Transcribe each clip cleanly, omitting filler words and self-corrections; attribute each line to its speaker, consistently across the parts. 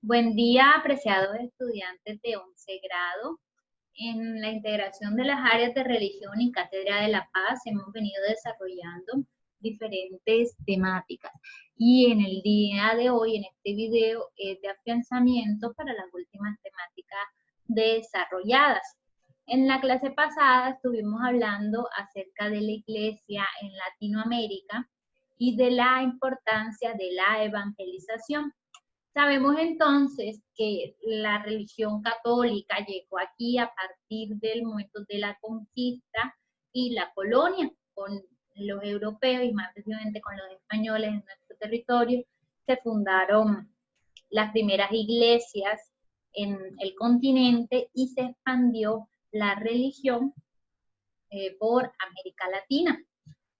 Speaker 1: Buen día, apreciados estudiantes de 11 grado. En la integración de las áreas de religión y cátedra de la paz hemos venido desarrollando diferentes temáticas. Y en el día de hoy, en este video, es de afianzamiento para las últimas temáticas desarrolladas. En la clase pasada estuvimos hablando acerca de la iglesia en Latinoamérica y de la importancia de la evangelización. Sabemos entonces que la religión católica llegó aquí a partir del momento de la conquista y la colonia con los europeos y más precisamente con los españoles en nuestro territorio. Se fundaron las primeras iglesias en el continente y se expandió la religión por América Latina.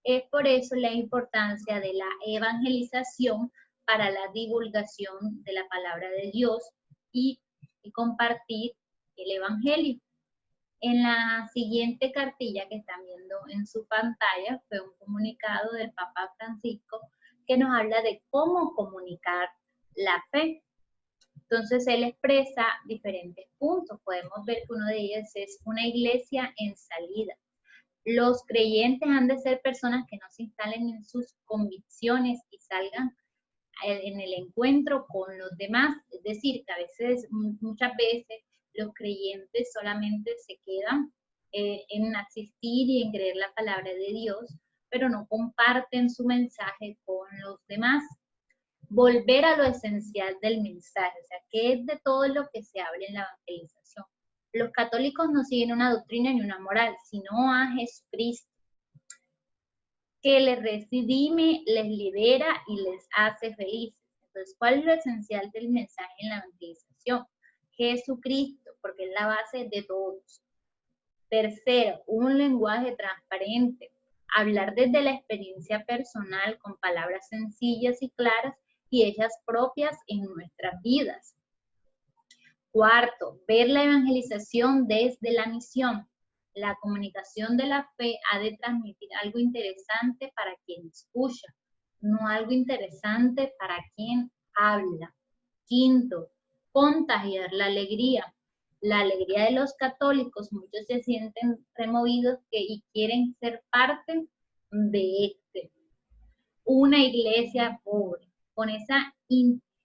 Speaker 1: Es por eso la importancia de la evangelización para la divulgación de la palabra de Dios y compartir el evangelio. En la siguiente cartilla que están viendo en su pantalla fue un comunicado del Papa Francisco que nos habla de cómo comunicar la fe. Entonces él expresa diferentes puntos. Podemos ver que uno de ellos es una iglesia en salida. Los creyentes han de ser personas que no se instalen en sus convicciones y salgan en el encuentro con los demás. Es decir, que a veces, muchas veces, los creyentes solamente se quedan en asistir y en creer la palabra de Dios, pero no comparten su mensaje con los demás. Volver a lo esencial del mensaje, o sea, ¿qué es de todo lo que se habla en la evangelización? Los católicos no siguen una doctrina ni una moral, sino a Jesucristo, que les redime, les libera y les hace felices. Entonces, ¿cuál es lo esencial del mensaje en la evangelización? Jesucristo, porque es la base de todos. Tercero, un lenguaje transparente. Hablar desde la experiencia personal con palabras sencillas y claras y hechas propias en nuestras vidas. Cuarto, ver la evangelización desde la misión. La comunicación de la fe ha de transmitir algo interesante para quien escucha, no algo interesante para quien habla. Quinto, contagiar la alegría. La alegría de los católicos, muchos se sienten removidos y quieren ser parte de este. Una iglesia pobre, con esa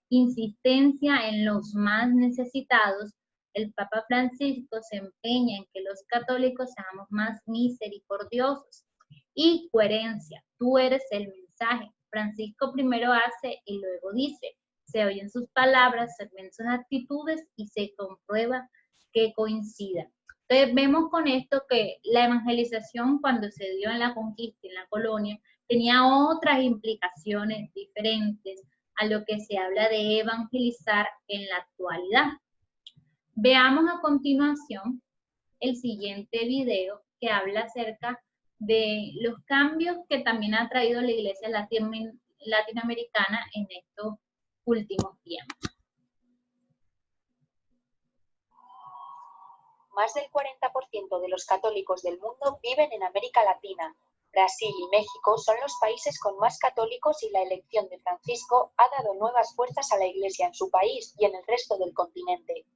Speaker 1: insistencia en los más necesitados, el Papa Francisco se empeña en que los católicos seamos más misericordiosos. Y coherencia, tú eres el mensaje. Francisco primero hace y luego dice, se oyen sus palabras, se ven sus actitudes y se comprueba que coincidan. Entonces vemos con esto que la evangelización cuando se dio en la conquista, en la colonia, tenía otras implicaciones diferentes a lo que se habla de evangelizar en la actualidad. Veamos a continuación el siguiente video que habla acerca de los cambios que también ha traído la iglesia latinoamericana en estos últimos tiempos.
Speaker 2: Más del 40% de los católicos del mundo viven en América Latina. Brasil y México son los países con más católicos y la elección de Francisco ha dado nuevas fuerzas a la Iglesia en su país y en el resto del continente.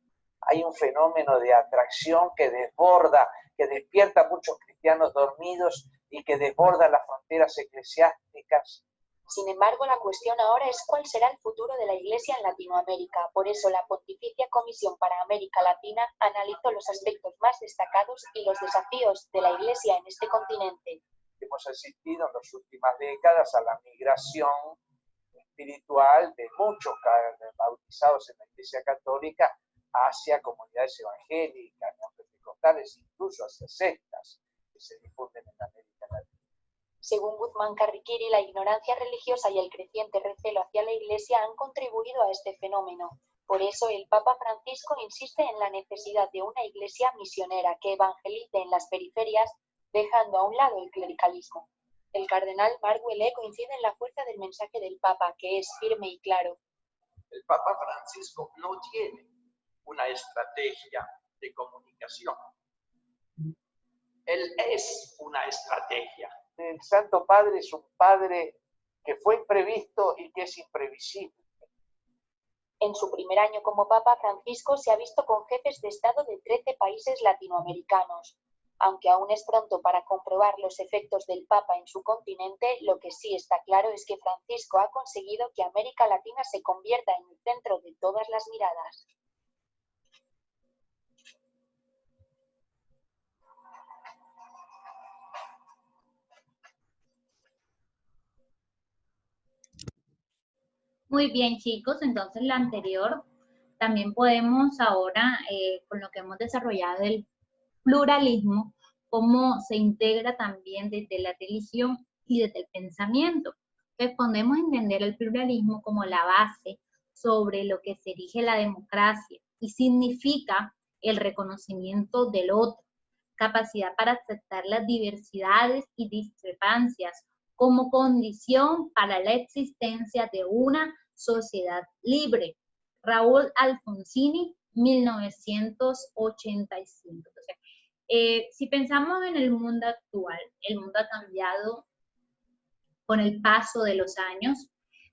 Speaker 3: Hay un fenómeno de atracción que desborda, que despierta a muchos cristianos dormidos y que desborda las fronteras eclesiásticas.
Speaker 2: Sin embargo, la cuestión ahora es cuál será el futuro de la Iglesia en Latinoamérica. Por eso, la Pontificia Comisión para América Latina analizó los aspectos más destacados y los desafíos de la Iglesia en este continente.
Speaker 3: Hemos asistido en las últimas décadas a la migración espiritual de muchos bautizados en la Iglesia Católica hacia comunidades evangélicas, neopentecostales, incluso hacia sectas que se difunden en América Latina.
Speaker 2: Según Guzmán Carriquiri, la ignorancia religiosa y el creciente recelo hacia la Iglesia han contribuido a este fenómeno. Por eso, el Papa Francisco insiste en la necesidad de una Iglesia misionera que evangelice en las periferias, dejando a un lado el clericalismo. El cardenal Marc Ouellet coincide en la fuerza del mensaje del Papa, que es firme y claro.
Speaker 4: El Papa Francisco no tiene una estrategia de comunicación. Él es una estrategia.
Speaker 3: El Santo Padre es un Padre que fue imprevisto y que es imprevisible.
Speaker 2: En su primer año como Papa, Francisco se ha visto con jefes de Estado de 13 países latinoamericanos. Aunque aún es pronto para comprobar los efectos del Papa en su continente, lo que sí está claro es que Francisco ha conseguido que América Latina se convierta en el centro de todas las miradas.
Speaker 1: Muy bien, chicos, entonces la anterior también podemos ahora, con lo que hemos desarrollado del pluralismo, cómo se integra también desde la religión y desde el pensamiento. Entonces podemos entender el pluralismo como la base sobre lo que se erige la democracia y significa el reconocimiento del otro, capacidad para aceptar las diversidades y discrepancias como condición para la existencia de una sociedad libre. Raúl Alfonsini, 1985. Entonces, si pensamos en el mundo actual, el mundo ha cambiado con el paso de los años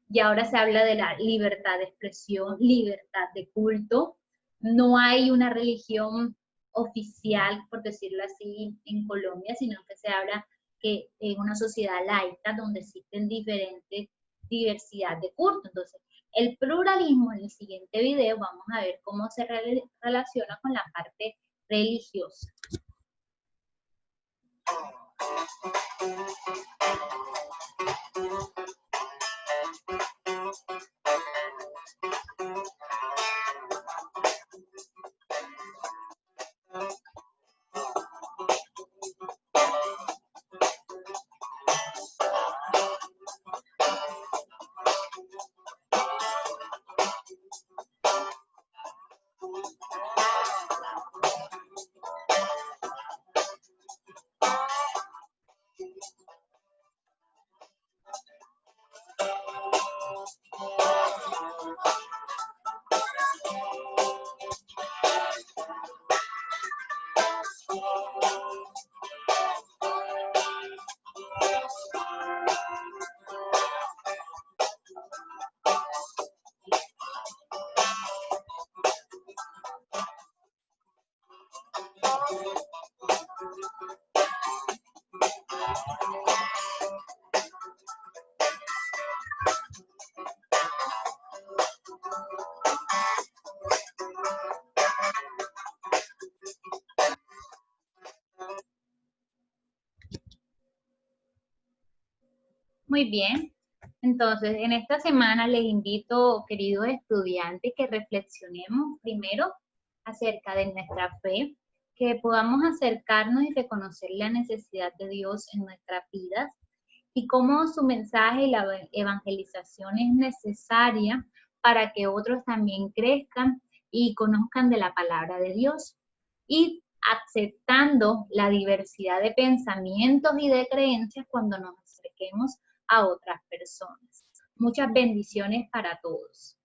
Speaker 1: y ahora se habla de la libertad de expresión, libertad de culto. No hay una religión oficial, por decirlo así, en Colombia, sino que se habla que es una sociedad laica donde existen diferentes diversidad de culto. Entonces, el pluralismo, en el siguiente video vamos a ver cómo se relaciona con la parte religiosa. Muy bien, entonces en esta semana les invito, queridos estudiantes, que reflexionemos primero acerca de nuestra fe, que podamos acercarnos y reconocer la necesidad de Dios en nuestras vidas y cómo su mensaje y la evangelización es necesaria para que otros también crezcan y conozcan de la palabra de Dios. Y aceptando la diversidad de pensamientos y de creencias cuando nos acerquemos a otras personas. Muchas bendiciones para todos.